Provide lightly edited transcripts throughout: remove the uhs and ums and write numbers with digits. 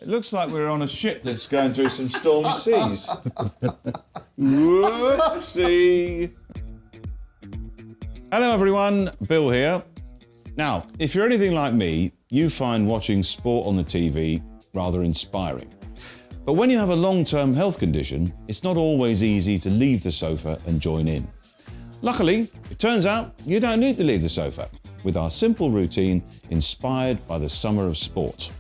It looks like we're on a ship that's going through some stormy seas. Whoopsie. Hello everyone, Bill here. Now, if you're anything like me, you find watching sport on the TV rather inspiring. But when you have a long-term health condition, it's not always easy to leave the sofa and join in. Luckily, it turns out you don't need to leave the sofa with our simple routine inspired by the summer of sport.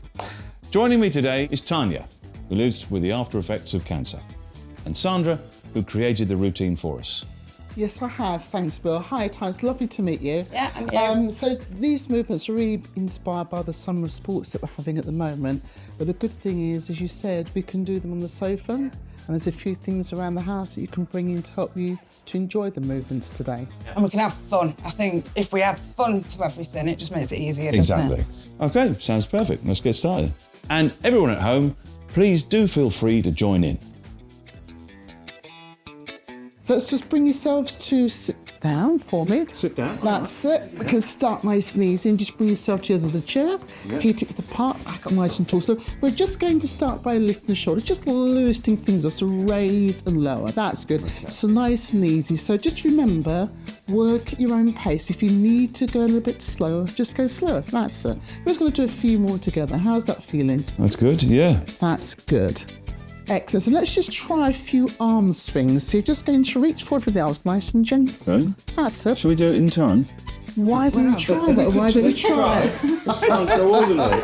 Joining me today is Tania, who lives with the after effects of cancer, and Sandra, who created the routine for us. Yes, I have. Thanks, Bill. Hi, Tania. It's lovely to meet you. Yeah, and you. So these movements are really inspired by the summer of sports that we're having at the moment. But the good thing is, as you said, we can do them on the sofa, and there's a few things around the house that you can bring in to help you to enjoy the movements today. And we can have fun. I think if we add fun to everything, it just makes it easier, doesn't it? Exactly. Okay, sounds perfect. Let's get started. And everyone at home, please do feel free to join in. So let's just bring yourselves to sit down for me. Sit down. That's it. We can start nice and easy and just bring yourself to the chair. Yeah. Feet width apart, back up nice and tall. So we're just going to start by lifting the shoulders, just loosening things up, so raise and lower. That's good. Okay. So nice and easy. So just remember, work at your own pace. If you need to go a little bit slower, just go slower. That's it. We're just going to do a few more together. How's that feeling? That's good, yeah. That's good. Excellent. So let's just try a few arm swings. So you're just going to reach forward with the arms nice and gentle. Okay. That's it. Shall we do it in time? Why don't we try that? Why don't we try it? Let's try and coordinate.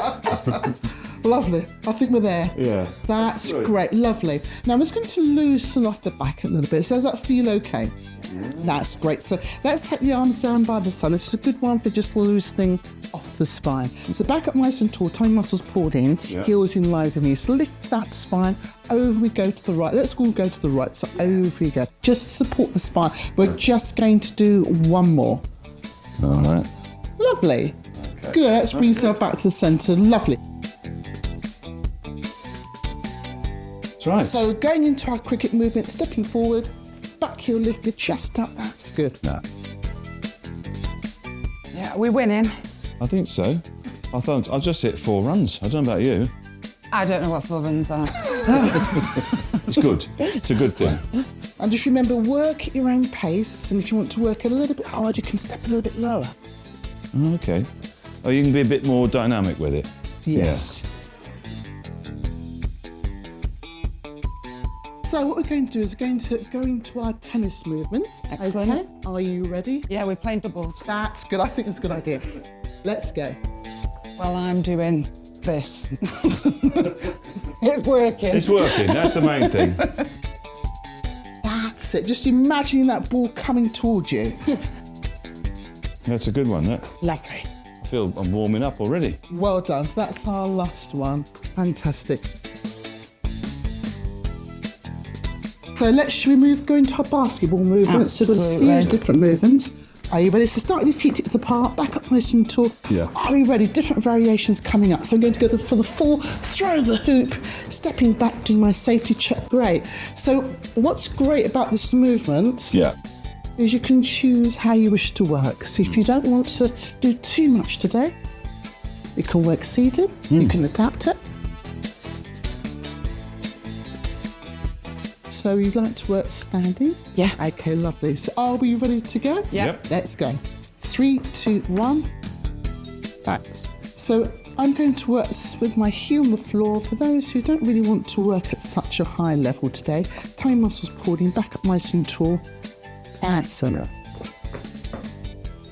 Lovely. I think we're there. Yeah. That's great. Lovely. Now I'm just going to loosen off the back a little bit. So does that feel okay? Yeah. That's great. So let's take the arms down by the side. This is a good one for just loosening off the spine. So back up nice and tall, tummy muscles pulled in, heels in line with the knees. So lift that spine, over we go to the right. Let's all go to the right, so over we go. Just support the spine. We're just going to do one more. All right. Lovely. Okay. Good, let's bring yourself back to the centre. Lovely. That's right. So going into our cricket movement, stepping forward, back heel lifted, chest up, that's good. Nah. Yeah, we're winning. I think so. I just hit 4 runs. I don't know about you. I don't know what 4 runs are. It's good. It's a good thing. And just remember, work at your own pace, and if you want to work a little bit hard, you can step a little bit lower. Okay. Oh, you can be a bit more dynamic with it. Yes. So what we're going to do is we're going to go into our tennis movement. Excellent. Okay. Are you ready? Yeah, we're playing doubles. That's good. I think that's a good idea. Let's go. Well, I'm doing this. It's working. It's working. That's the main thing. That's it. Just imagining that ball coming towards you. That's a good one, that. Lovely. I feel I'm warming up already. Well done. So that's our last one. Fantastic. So let's go into our basketball movement. So we've got a series of different movements. Are you ready? So start with your feet width apart, back up nice and tall. Yeah. Are you ready? Different variations coming up. So I'm going to go for the full throw the hoop, stepping back, doing my safety check. Great. So what's great about this movement is you can choose how you wish to work. So if you don't want to do too much today, you can work seated, you can adapt it. So you'd like to work standing? Yeah. Okay, lovely. So are we ready to go? Yeah. Yep. Let's go. 3, 2, 1. Back. So I'm going to work with my heel on the floor. For those who don't really want to work at such a high level today, tummy muscles pulled in, back up nice and tall. Excellent.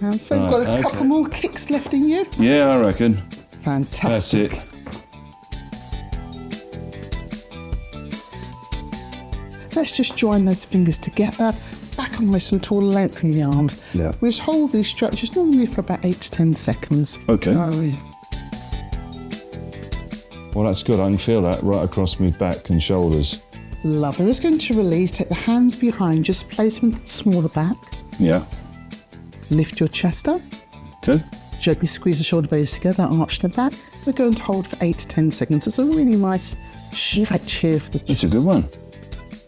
And so we've got a couple more kicks left in you. Yeah, I reckon. Fantastic. That's it. Let's just join those fingers together, back on nice and tall, lengthen the arms. Yeah. We just hold these stretches normally for about 8 to 10 seconds. Okay. Well, that's good. I can feel that right across my back and shoulders. Lovely. I'm just going to release, take the hands behind, just place them to the smaller back. Yeah. Lift your chest up. Okay. Gently squeeze the shoulder blades together, arch the back. We're going to hold for 8 to 10 seconds. It's a really nice stretch here for the chest. It's a good one.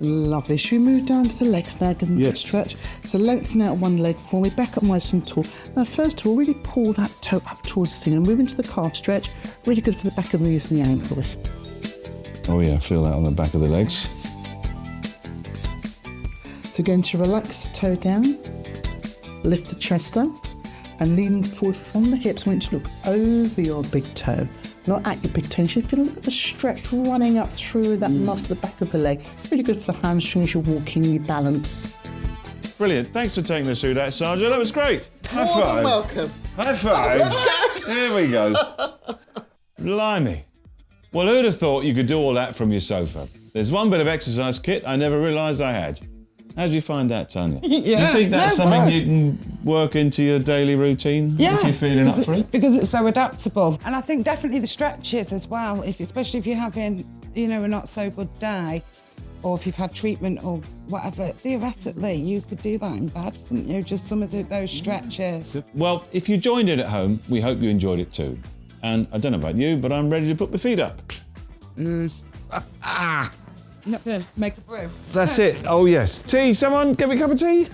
Lovely. Should we move down to the legs now? Give them a good stretch. So lengthen out one leg for me, back up nice and tall. Now first of all, really pull that toe up towards the ceiling. Move into the calf stretch. Really good for the back of the knees and the ankles. Oh yeah, feel that on the back of the legs. So again, to relax the toe down, lift the chest up, and leaning forward from the hips. I want you to look over your big toe, not at your big toe. You should feel a little bit of stretch running up through that muscle at the back of the leg. Really good for the hamstrings, you're walking, you balance. Brilliant. Thanks for taking us through that, Sandra. That was great. High More five. than welcome. High five. Let's go. Here we go. Blimey. Well, who'd have thought you could do all that from your sofa? There's one bit of exercise kit I never realised I had. How did you find that, Tanya? Yeah, You think that's no, something good. you can work into your daily routine Yeah, if you're feeling up for it? because it's so adaptable. And I think definitely the stretches as well, especially if you're having, a not so good day, or if you've had treatment or whatever, theoretically, you could do that in bed, couldn't you? Just some of those stretches. Well, if you joined in at home, we hope you enjoyed it too. And I don't know about you, but I'm ready to put my feet up. You're not going to make a brew? That's it. Oh, yes. Tea, someone? Give me a cup of tea?